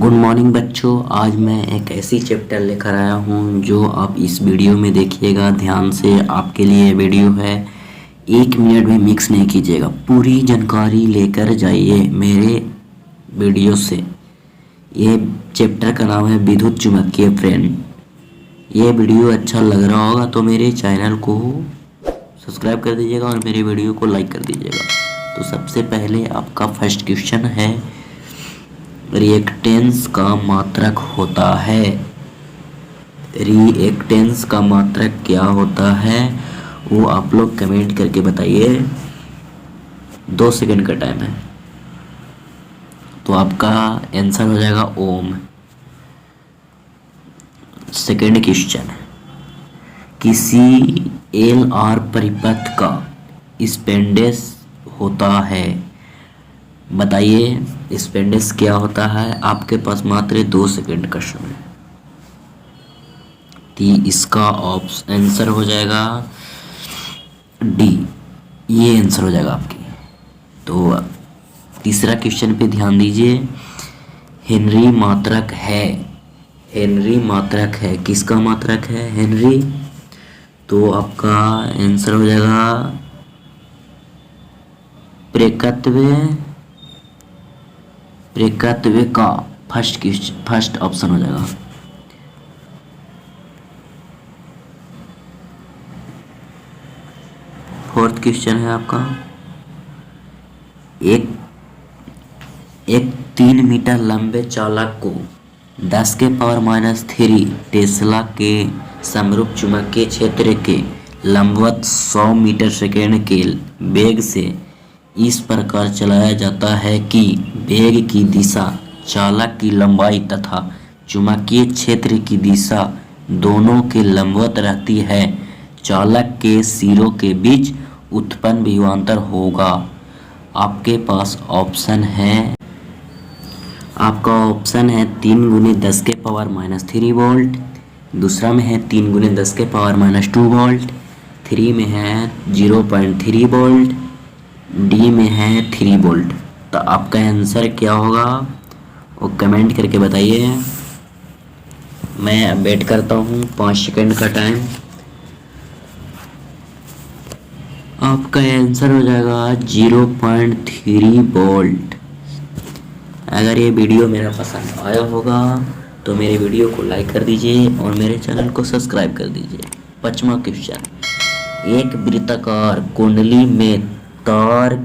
Good morning बच्चों। आज मैं एक ऐसी चैप्टर लेकर आया हूँ जो आप इस वीडियो में देखिएगा ध्यान से। आपके लिए वीडियो है, 1 मिनट भी मिक्स नहीं कीजिएगा, पूरी जानकारी लेकर जाइए मेरे वीडियो से। ये चैप्टर का नाम है विद्युत चुम्बकीय फ्रेम। ये वीडियो अच्छा लग रहा होगा तो मेरे चैनल को सब्सक्राइब कर दीजिएगा और मेरे वीडियो को लाइक कर दीजिएगा। तो सबसे पहले आपका फर्स्ट क्वेश्चन है, रिएक्टेंस का मात्रक होता है। रिएक्टेंस का मात्रक क्या होता है वो आप लोग कमेंट करके बताइए। 2 सेकंड का टाइम है। तो आपका आंसर हो जाएगा ओम। सेकंड क्वेश्चन, किसी एल आर परिपथ का स्पेंडेस होता है। बताइए स्पेंडेस क्या होता है। आपके पास मात्र 2 सेकंड का समय। तो इसका आंसर हो जाएगा डी। ये आंसर हो जाएगा आपकी। तो तीसरा क्वेश्चन पे ध्यान दीजिए। हेनरी मात्रक है। हेनरी मात्रक है, किसका मात्रक है? हेनरी। तो आपका आंसर हो जाएगा प्रेकत्व का फर्स्ट ऑप्शन हो जाएगा। फोर्थ क्वेश्चन है आपका, एक 3 मीटर लंबे चालक को 10⁻³ टेस्ला के समरूप चुंबकीय क्षेत्र के लंबवत 100 मीटर सेकेंड के वेग से इस प्रकार चलाया जाता है कि वेग की दिशा, चालक की लंबाई तथा चुंबकीय क्षेत्र की दिशा दोनों के लंबवत रहती है। चालक के सिरों के बीच उत्पन्न विभवांतर होगा। आपके पास ऑप्शन है, आपका ऑप्शन है 3×10⁻³ वोल्ट, दूसरा में है 3×10⁻² वोल्ट, 3 में है 0.3 वोल्ट, डी में है 3 वोल्ट। तो आपका आंसर क्या होगा वो कमेंट करके बताइए। मैं वेट करता हूँ 5 सेकंड का टाइम। आपका आंसर हो जाएगा 0.3 वोल्ट। अगर ये वीडियो मेरा पसंद आया होगा तो मेरे वीडियो को लाइक कर दीजिए और मेरे चैनल को सब्सक्राइब कर दीजिए। 5वां क्वेश्चन, एक वृत्ताकार कुंडली में तार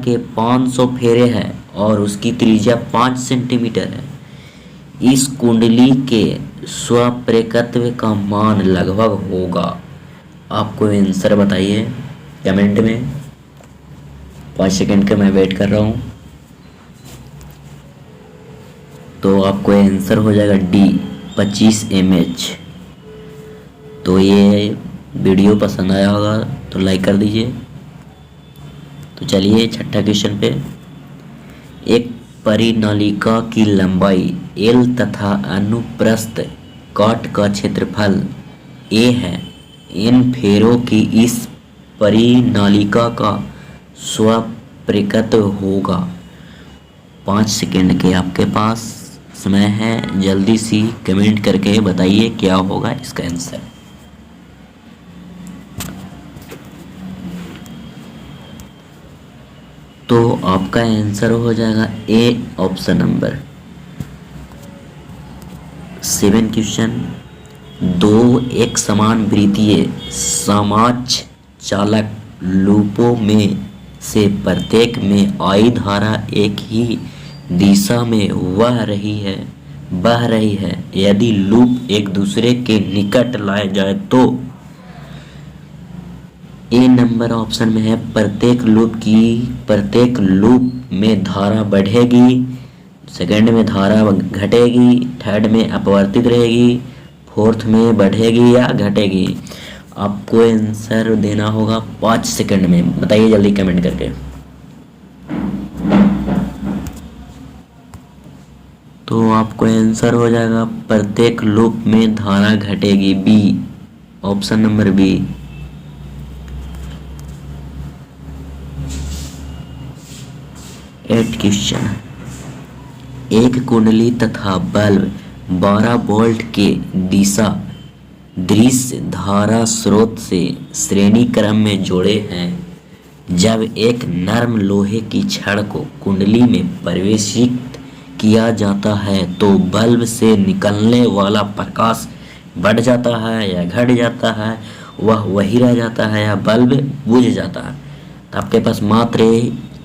के 500 फेरे हैं और उसकी त्रिज्या 5 सेंटीमीटर है। इस कुंडली के स्वप्रेरकत्व का मान लगभग होगा। आपको आंसर बताइए कमेंट में। 5 सेकंड का मैं वेट कर रहा हूँ। तो आपको आंसर हो जाएगा डी, 25 mH। तो ये वीडियो पसंद आया होगा तो लाइक कर दीजिए। तो चलिए 6ठा क्वेश्चन पे, एक परिनालिका की लंबाई L तथा अनुप्रस्थ काट का क्षेत्रफल A है। इन फेरों की इस परिनालिका का स्वप्रेरकत्व होगा। 5 सेकंड के आपके पास समय है, जल्दी सी कमेंट करके बताइए क्या होगा इसका आंसर। तो आपका आंसर हो जाएगा ए, ऑप्शन नंबर 7 क्वेश्चन, 2 एक समान वृत्तीय समाक्ष चालक लूपों में से प्रत्येक में आई धारा एक ही दिशा में बह रही है। यदि लूप एक दूसरे के निकट लाए जाए तो ए नंबर ऑप्शन में है प्रत्येक लूप में धारा बढ़ेगी, सेकंड में धारा घटेगी, थर्ड में अपवर्तित रहेगी, फोर्थ में बढ़ेगी या घटेगी। आपको आंसर देना होगा 5 सेकंड में। बताइए जल्दी कमेंट करके। तो आपको आंसर हो जाएगा प्रत्येक लूप में धारा घटेगी, b, option number b. 8 question, एक कुंडली तथा बल्ब 12 वोल्ट के दिशा दृश्य धारा स्रोत से श्रेणी क्रम में जोड़े हैं। जब एक नर्म लोहे की छड़ को कुंडली में प्रवेशित किया जाता है तो बल्ब से निकलने वाला प्रकाश बढ़ जाता है या घट जाता है, वह वही रह जाता है या बल्ब बुझ जाता है। तो आपके पास मात्र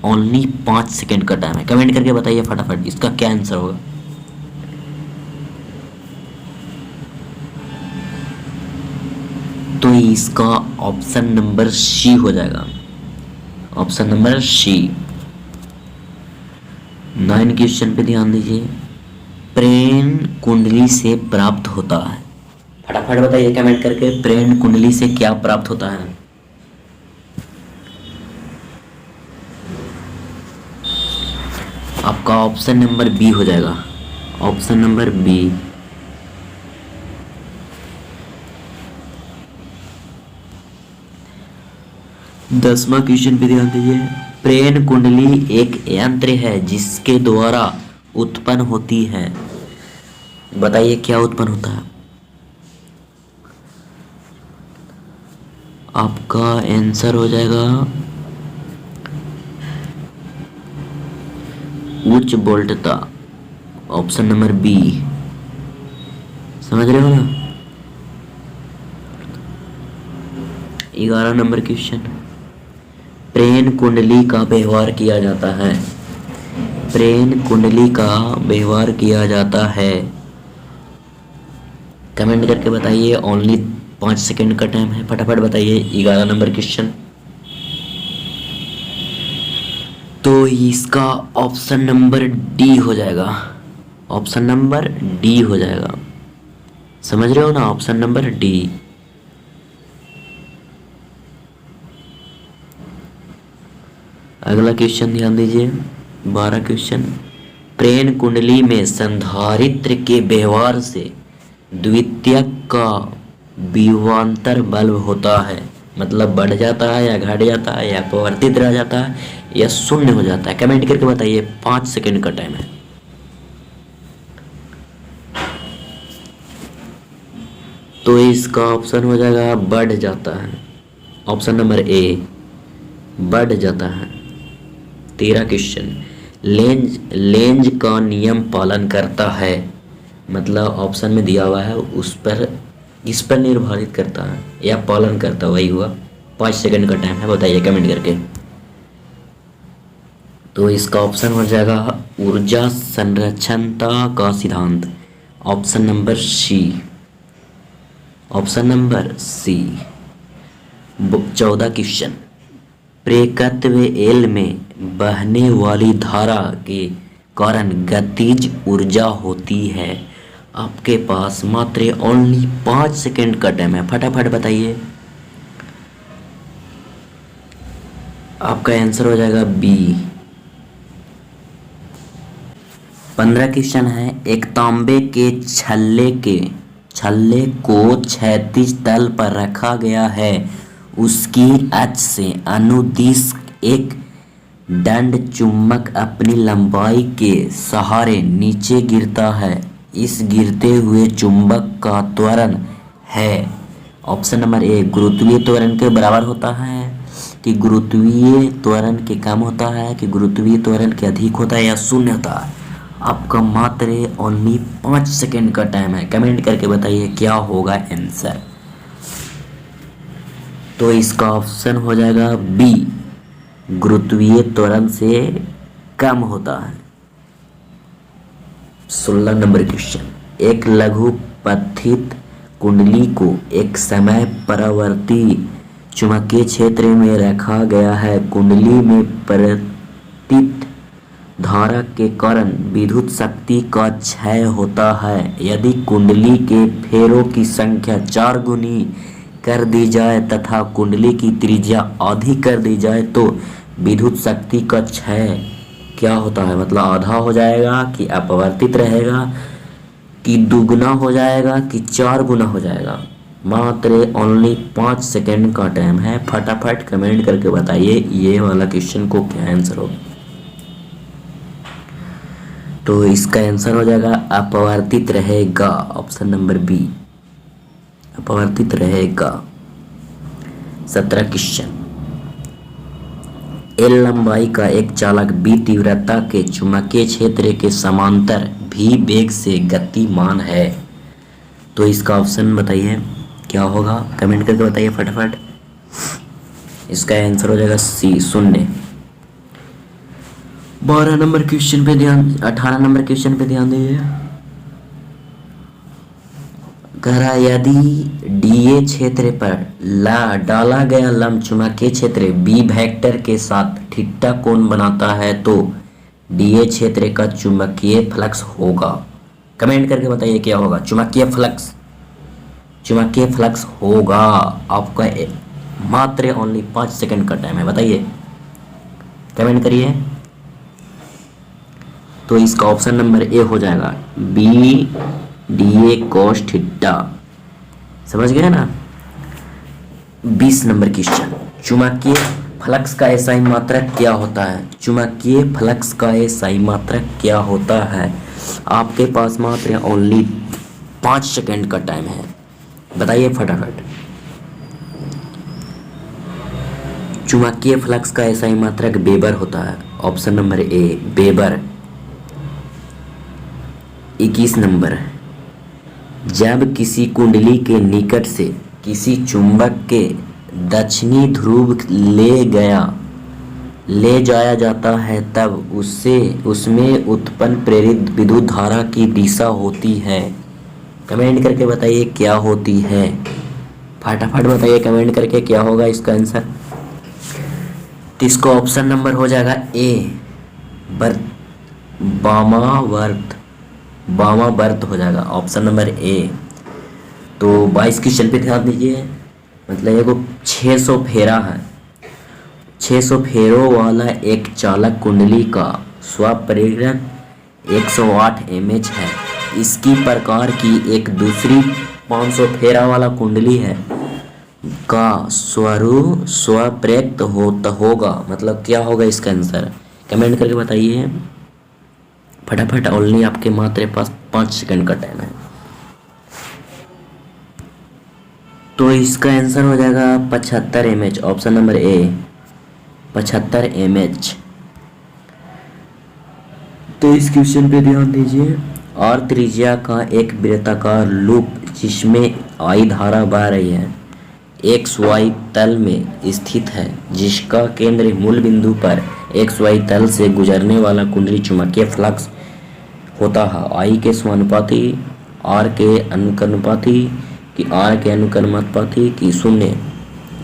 ओनली 5 सेकंड का टाइम है। कमेंट करके बताइए फटाफट इसका क्या आंसर होगा। तो इसका ऑप्शन नंबर सी हो जाएगा, ऑप्शन नंबर सी। 9 क्वेश्चन पे ध्यान दीजिए। प्रेन कुंडली से प्राप्त होता है, फटाफट बताइए कमेंट करके, प्रेन कुंडली से क्या प्राप्त होता है। आपका ऑप्शन नंबर बी हो जाएगा, ऑप्शन नंबर बी। 10वां क्वेश्चन पे ध्यान दीजिए। प्रेन कुंडली एक यंत्र है जिसके द्वारा उत्पन्न होती है। बताइए क्या उत्पन्न होता है। आपका आंसर हो जाएगा उच्च वोल्टता, ऑप्शन नंबर बी। समझ रहे हो ना। 11 नंबर क्वेश्चन। प्रेन कुंडली का व्यवहार किया जाता है, प्रेन कुंडली का व्यवहार किया जाता है। कमेंट करके बताइए, ओनली 5 सेकंड का टाइम है, फटाफट बताइए। 11 नंबर क्वेश्चन। तो इसका ऑप्शन नंबर डी हो जाएगा, ऑप्शन नंबर डी हो जाएगा। समझ रहे हो ना, ऑप्शन नंबर डी। अगला क्वेश्चन ध्यान दीजिए, 12 क्वेश्चन। प्रेन कुंडली में संधारित्र के व्यवहार से द्वितीयक का विभवांतर बल्ब होता है, मतलब बढ़ जाता है या घट जाता है या अपवर्तित रह जाता है या शून्य हो जाता है। कमेंट करके बताइए, 5 सेकंड का टाइम है। तो इसका ऑप्शन हो जाएगा बढ़ जाता है, ऑप्शन नंबर ए, बढ़ जाता है। 13 क्वेश्चन। लेंज का नियम पालन करता है, मतलब ऑप्शन में दिया हुआ है उस पर, इस पर निर्धारित करता है या पालन करता, वही हुआ। 5 सेकंड का टाइम है, बताइए कमेंट करके। तो इसका ऑप्शन हो जाएगा ऊर्जा संरक्षणता का सिद्धांत, option number C, option number C. 14 question. प्रेरकत्व एल में बहने वाली धारा के कारण गतिज ऊर्जा होती है। आपके पास मात्र ओनली 5 सेकंड का टाइम है, फटाफट बताइए। आपका आंसर हो जाएगा बी। 15 क्वेश्चन है। एक तांबे के छल्ले को क्षैतिज तल पर रखा गया है, उसकी अक्ष से अनुदिश एक दंड चुंबक अपनी लंबाई के सहारे नीचे गिरता है। इस गिरते हुए चुंबक का त्वरण है, ऑप्शन नंबर ए, गुरुत्वीय त्वरण के बराबर होता है कि गुरुत्वीय त्वरण के कम होता है कि गुरुत्वीय त्वरण के अधिक होता है या शून्य होता है। आपका मात्र ओनली 5 सेकंड का टाइम है, कमेंट करके बताइए क्या होगा आंसर। तो इसका ऑप्शन हो जाएगा बी, गुरुत्वीय त्वरण से कम होता है। 16 नंबर क्वेश्चन। एक लघु पथित कुंडली को एक समय परावर्ती चुंबकीय क्षेत्र में रखा गया है। कुंडली में परिवर्तित धारा के कारण विद्युत शक्ति का क्षय होता है। यदि कुंडली के फेरों की संख्या 4 गुनी कर दी जाए तथा कुंडली की त्रिज्या आधी कर दी जाए तो विद्युत शक्ति का क्षय क्या होता है, मतलब आधा हो जाएगा कि अपवर्तित रहेगा कि दुगना हो जाएगा कि 4 गुना हो जाएगा। मात्र ओनली 5 सेकंड का टाइम है, फटाफट कमेंट करके बताइए ये वाला क्वेश्चन को क्या आंसर होगा। तो इसका आंसर हो जाएगा अपवर्तित रहेगा, ऑप्शन नंबर बी, अपवर्तित रहेगा। 17 क्वेश्चन, एल लंबाई का एक चालक बी तीव्रता के चुंबकीय क्षेत्र के समांतर भी वेग से गतिमान है, तो इसका ऑप्शन बताइए क्या होगा, कमेंट करके बताइए फटाफट। इसका आंसर हो जाएगा सी, शून्य। 12 नंबर क्वेश्चन पे ध्यान, 18 नंबर क्वेश्चन पे ध्यान दीजिए। कह रहा यदि डीए क्षेत्र पर डाला गया लंब चुंबकीय क्षेत्र बी वेक्टर के साथ थीटा कोण बनाता है तो डीए क्षेत्र का चुंबकीय फ्लक्स होगा। कमेंट करके बताइए क्या होगा, चुंबकीय फ्लक्स, चुंबकीय फ्लक्स होगा। आपका मात्र ओनली 5 सेकंड का टाइम है, बताइए, कमेंट करिए। तो इसका ऑप्शन नंबर ए हो जाएगा b d a cos theta, समझ गए ना। 20 नंबर क्वेश्चन, चुंबकीय फ्लक्स का एसआई मात्रक क्या होता है, चुंबकीय फ्लक्स का एसआई मात्रक क्या होता है। आपके पास मात्र ओनली 5 सेकंड का टाइम है, बताइए फटाफट। चुंबकीय फ्लक्स का एसआई मात्रक वेबर होता है, ऑप्शन नंबर ए वेबर। 21 नंबर, जब किसी कुंडली के निकट से किसी चुंबक के दक्षिणी ध्रुव ले जाया जाता है तब उसमें उत्पन्न प्रेरित विद्युत धारा की दिशा होती है। कमेंट करके बताइए क्या होती है, फटाफट बताइए कमेंट करके क्या होगा इसका आंसर। तो इसका ऑप्शन नंबर हो जाएगा ए वामावर्त हो जाएगा, ऑप्शन नंबर ए। तो 22 क्वेश्चन पे ध्यान दीजिए, मतलब एगो 600 फेरा है, 600 फेरों वाला एक चालक कुंडली का स्वप्रेरण 108 mH है। इसकी प्रकार की एक दूसरी 500 फेरा वाला कुंडली है का स्वप्रेरित होगा, मतलब क्या होगा इसका आंसर, कमेंट करके बताइए फटाफट। ओनली आपके मात्र पास 5 सेकंड का टाइम है। तो इसका आंसर हो जाएगा 75 mH, ऑप्शन नंबर ए 75 mH। तो इस क्वेश्चन पे ध्यान दीजिए, और त्रिज्या का एक वृत्ताकार लूप जिसमें आई धारा बह रही है XY तल में स्थित है, जिसका केंद्र मूल बिंदु पर XY तल से गुजरने वाला कुंडली चुंबकीय फ्लक्स होता है आई के समानुपाती, आर के अनुक्रमानुपाती की शून्य।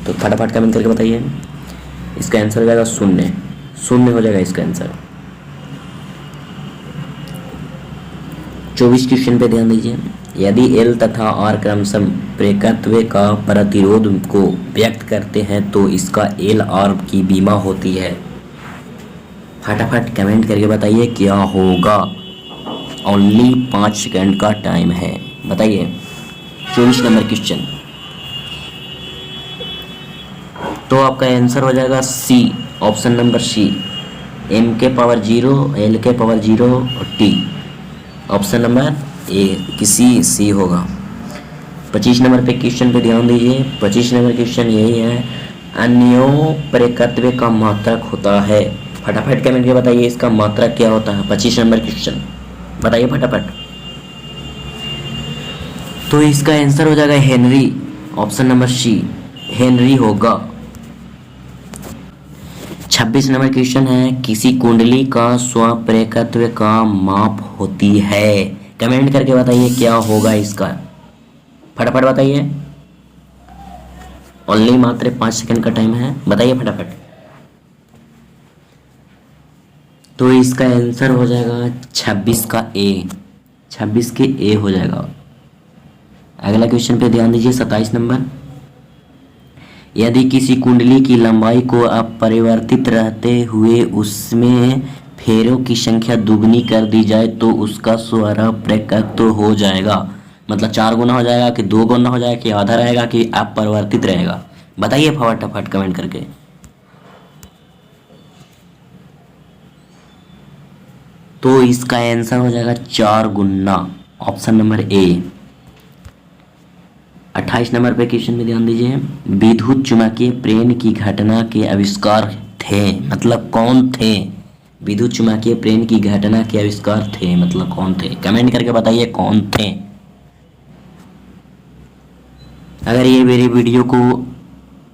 तो फटाफट कमेंट करके बताइए, इसका आंसर हो जाएगा शून्य, शून्य हो जाएगा इसका आंसर। 24 क्वेश्चन पे ध्यान दीजिए, यदि एल तथा आर क्रमशः प्रेरकत्व का प्रतिरोध को व्यक्त करते हैं तो इसका एल आर की बीमा होती है। फटाफट कमेंट करके बताइए क्या होगा, ओनली 5 सेकंड का टाइम है, बताइए। 24 नंबर क्वेश्चन, तो आपका आंसर हो जाएगा सी, ऑप्शन नंबर सी, m के पावर 0 l के पावर 0 और t, ऑप्शन नंबर ए किसी सी होगा। 25 नंबर पे क्वेश्चन पे ध्यान दीजिए, 25 नंबर क्वेश्चन यही है, अन्यों प्रेरकत्व का मात्रक होता है। फटाफट कमेंट के बताइए इसका मात्रक क्या होता है, 25 नंबर क्वेश्चन बताइए फटाफट। तो इसका आंसर हो जाएगा henry, option number c henry होगा। 26 नंबर क्वेश्चन है, किसी कुंडली का स्वप्रेरकत्व का माप होती है। कमेंट करके बताइए क्या होगा इसका, फटाफट बताइए, ओनली मात्र 5 सेकंड का टाइम है, बताइए फटाफट। तो इसका आंसर हो जाएगा 26 का ए, 26 के ए हो जाएगा। अगला क्वेश्चन पे ध्यान दीजिए, 27 नंबर, यदि किसी कुंडली की लंबाई को अपरिवर्तित रहते हुए उसमें फेरों की संख्या दुगनी कर दी जाए तो उसका स्वप्रेरकत्व हो जाएगा, मतलब 4 गुना हो जाएगा कि 2 गुना हो जाएगा कि आधा रहेगा कि अपरिवर्तित रहेगा, बताइए फटाफट कमेंट करके। तो इसका आंसर हो जाएगा 4 गुना, ऑप्शन नंबर ए। 28 नंबर पे क्वेश्चन में ध्यान दीजिए। विद्युत चुम्बकीय प्रेरण की घटना के आविष्कार थे, मतलब कौन थे? विद्युत चुम्बकीय प्रेरण की घटना के आविष्कार थे, मतलब कौन थे? कमेंट करके बताइए कौन थे। अगर ये मेरी वीडियो को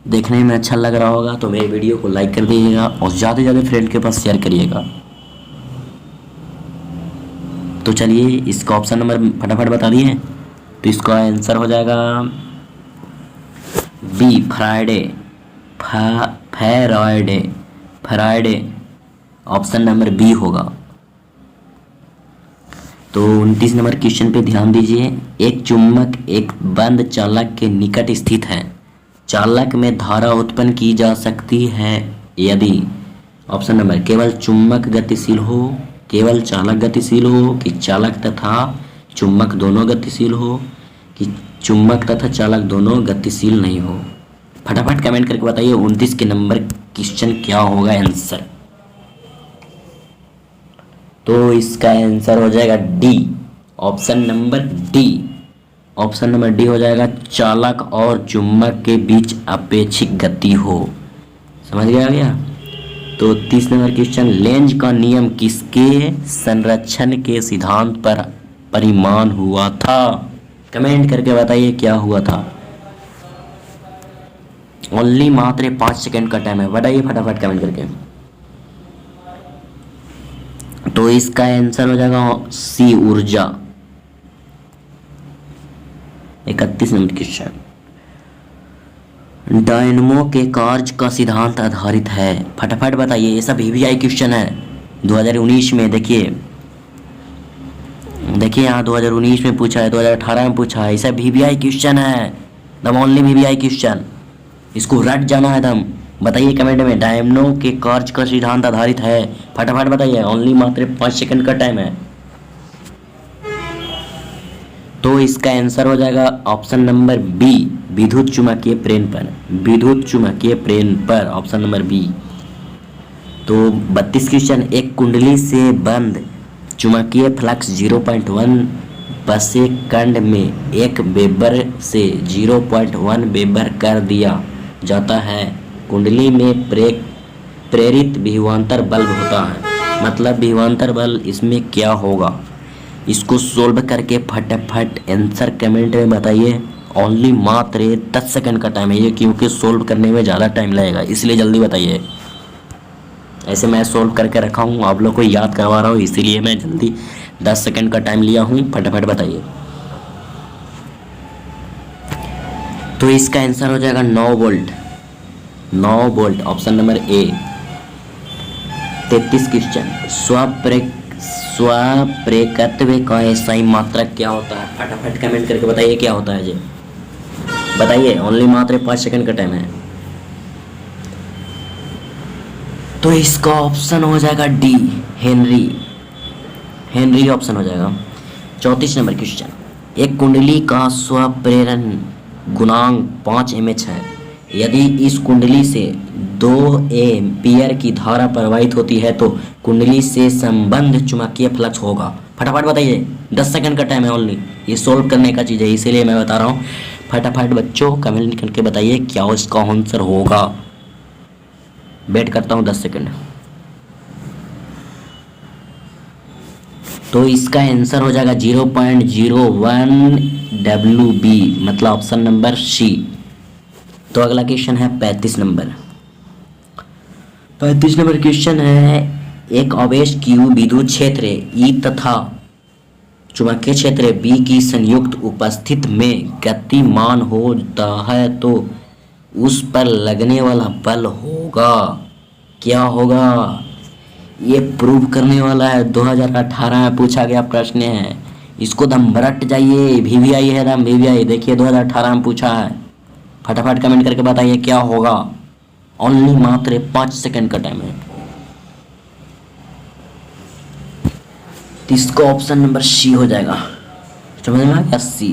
देखने में अच्छा लग रहा होगा तो मेरी वीडियो को लाइक कर दीजिएगा और ज़्यादा से ज़्यादा फ्रेंड के पास शेयर करिएगा। तो चलिए इसका ऑप्शन नंबर फटाफट बता दिए। तो इसका आंसर हो जाएगा b, Friday. Friday option number b होगा। तो 29 नंबर क्वेश्चन पे ध्यान दीजिए। एक चुम्बक एक बंद चालक के निकट स्थित है, चालक में धारा उत्पन्न की जा सकती है यदि, ऑप्शन नंबर, केवल चुम्बक गतिशील हो, केवल चालक गतिशील हो, कि चालक तथा चुम्बक दोनों गतिशील हो, कि चुम्बक तथा चालक दोनों गतिशील नहीं हो। फटाफट कमेंट करके बताइए 29 के नंबर क्वेश्चन क्या होगा आंसर। तो इसका आंसर हो जाएगा D, option number D. Option number D हो जाएगा, चालक और चुम्बक के बीच अपेक्षिक गति हो। समझ गया? तो 30 नंबर क्वेश्चन, लेंज का नियम किसके संरक्षण के सिद्धांत पर परिमाण हुआ था? कमेंट करके बताइए क्या हुआ था। ओनली मात्र 5 सेकंड का टाइम है, बताइए फटाफट कमेंट करके। तो इसका आंसर हो जाएगा सी, ऊर्जा। 31 नंबर क्वेश्चन, डायनमो के कार्य का सिद्धांत आधारित है। फटाफट बताइए, ये सब वीवीआई क्वेश्चन है 2019 में। देखिए यहाँ 2019 में पूछा है, 2018 में पूछा है, ये सब वीवीआई क्वेश्चन है, दम ओनली वीवीआई क्वेश्चन। इसको रट जाना है दम। बताइए कमेंट में, डायनमो के कार्य का सिद्धांत आधारित है। फटाफट बताइए, ओनली मात्र 5 सेकंड का टाइम है। तो इसका आंसर हो जाएगा ऑप्शन नंबर बी, विद्युत चुम्बकीय प्रेरण पर। विद्युत चुम्बकीय प्रेरण पर, ऑप्शन नंबर बी। तो 32 क्वेश्चन, एक कुंडली से बंद चुम्बकीय फ्लक्स 0.1 सेकंड में 1 वेबर से 0.1 वेबर कर दिया जाता है। कुंडली में प्रेरित विभवांतर बल होता है, मतलब विभवांतर बल इसमें क्या होगा? इसको सोल्व करके फटाफट आंसर कमेंट में बताइए। ओनली मात्र 10 सेकंड का टाइम है ये, क्योंकि सोल्व करने में ज़्यादा टाइम लगेगा, इसलिए जल्दी बताइए। ऐसे मैं सोल्व करके रखा हूँ, आप लोग को याद करवा रहा हूँ, इसीलिए मैं जल्दी 10 सेकंड का टाइम लिया हूँ। फटाफट बताइए। तो इसका आंसर हो जाएगा 9 volt. 9 volt, option number A. 33 question, स्वप्रेरकत्व का SI मात्रक क्या होता है? फटाफट कमेंट करके बताइए क्या होता है जी। बताइए, ओनली मात्र 5 सेकंड का टाइम है। तो इसका ऑप्शन हो जाएगा डी, हेनरी ऑप्शन हो जाएगा। 34 नंबर क्वेश्चन, एक कुंडली का स्वप्रेरण गुणांक 5 mH है। यदि इस कुंडली से 2 एम्पीयर की धारा प्रवाहित होती है तो कुंडली से संबंध चुंबकीय फ्लक्स होगा। फटाफट बताइए, 10 सेकंड का टाइम है ओनली। ये सोल्व करने का चीज़ है, इसीलिए मैं बता रहा हूँ। फटाफट बच्चों कमेंट करके बताइए क्या इसका आंसर होगा। वेट करता हूँ 10 सेकंड। तो इसका आंसर हो जाएगा 0.01 WB, मतलब ऑप्शन नंबर सी। तो अगला क्वेश्चन है 35 नंबर। 35 नंबर क्वेश्चन है, एक आवेश Q विद्युत क्षेत्र E तथा चुंबकीय क्षेत्र B की संयुक्त उपस्थित में गतिमान होता है तो उस पर लगने वाला बल होगा, क्या होगा? ये प्रूव करने वाला है, 2018 में पूछा गया प्रश्न है। इसको दम रट जाइए, वीवीआई है दम, वीवीआई। देखिए 2018 में पूछा है। फटाफट कमेंट करके बताइए क्या होगा। ओनली मात्र 5 सेकंड का टाइम है। तो इसका ऑप्शन नंबर सी हो जाएगा। समझ में आ गया? सी।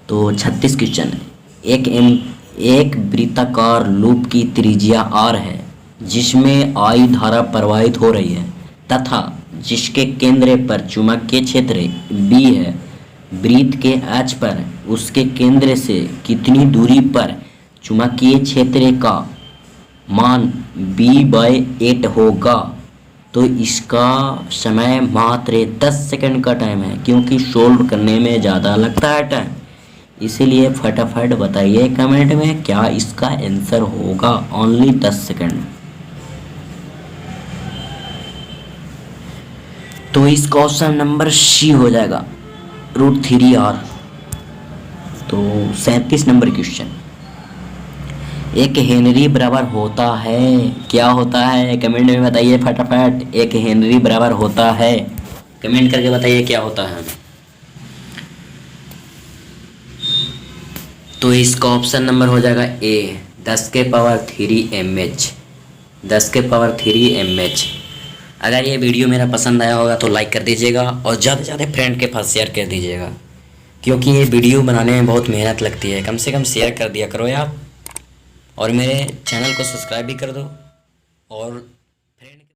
तो 36 क्वेश्चन है, एक वृत्ताकार लूप की त्रिज्या r है जिसमें I धारा प्रवाहित हो रही है। तथा जिसके केंद्र पर चुंबकीय क्षेत्र B है, वृत्त के अक्ष पर उसके केंद्र से कितनी दूरी पर चुंबकीय क्षेत्र का मान B/8 होगा। तो इसका समय मात्र 10 सेकंड का टाइम है, क्योंकि सोल्व करने में ज़्यादा लगता है टाइम। इसीलिए फटाफट बताइए कमेंट में क्या इसका आंसर होगा। Only 10 second. तो इसका ऑप्शन नंबर सी हो जाएगा, √3r। तो 37 नंबर क्वेश्चन, एक हेनरी बराबर होता है, क्या होता है कमेंट में बताइए फटाफट। एक हेनरी बराबर होता है, कमेंट करके बताइए क्या होता है। तो इसका ऑप्शन नंबर हो जाएगा ए, 10⁻³ mH, 10⁻³ mH। अगर ये वीडियो मेरा पसंद आया होगा तो लाइक कर दीजिएगा और ज़्यादा से ज़्यादा फ्रेंड के पास शेयर कर दीजिएगा, क्योंकि ये वीडियो बनाने में बहुत मेहनत लगती है। कम से कम शेयर कर दिया करो यार, और मेरे चैनल को सब्सक्राइब भी कर दो। और